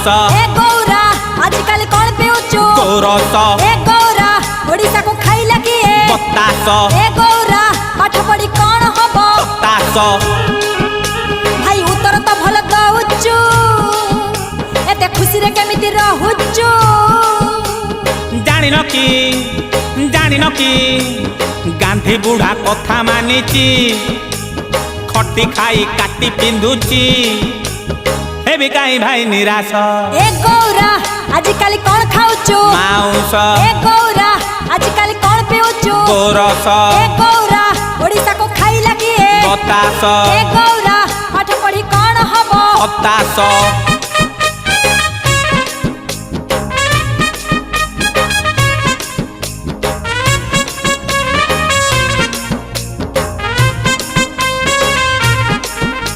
mouse ए गौरा आजकल कौन पिउचु गोरस ए गौरा ओडिसा को खाइला किए बतास ए गौरा पाठ पढ़ी कौन हबो तास भाई उत्तर तो भल दउचु एते खुशी रे केमिति रहुचु जानिन कि गांधी बुढ़ा कथा मानिची खटी खाई काटी पिंधुची हे भी काई भाई निराश ए गौरा आजकल कौन खाउचु माउस ए गौरा आजकल कौन पिउचु गोरस ए गौरा ओडिसा को खाइला किए बतास ए गौरा पाठ पढ़ी कौन हबो हताश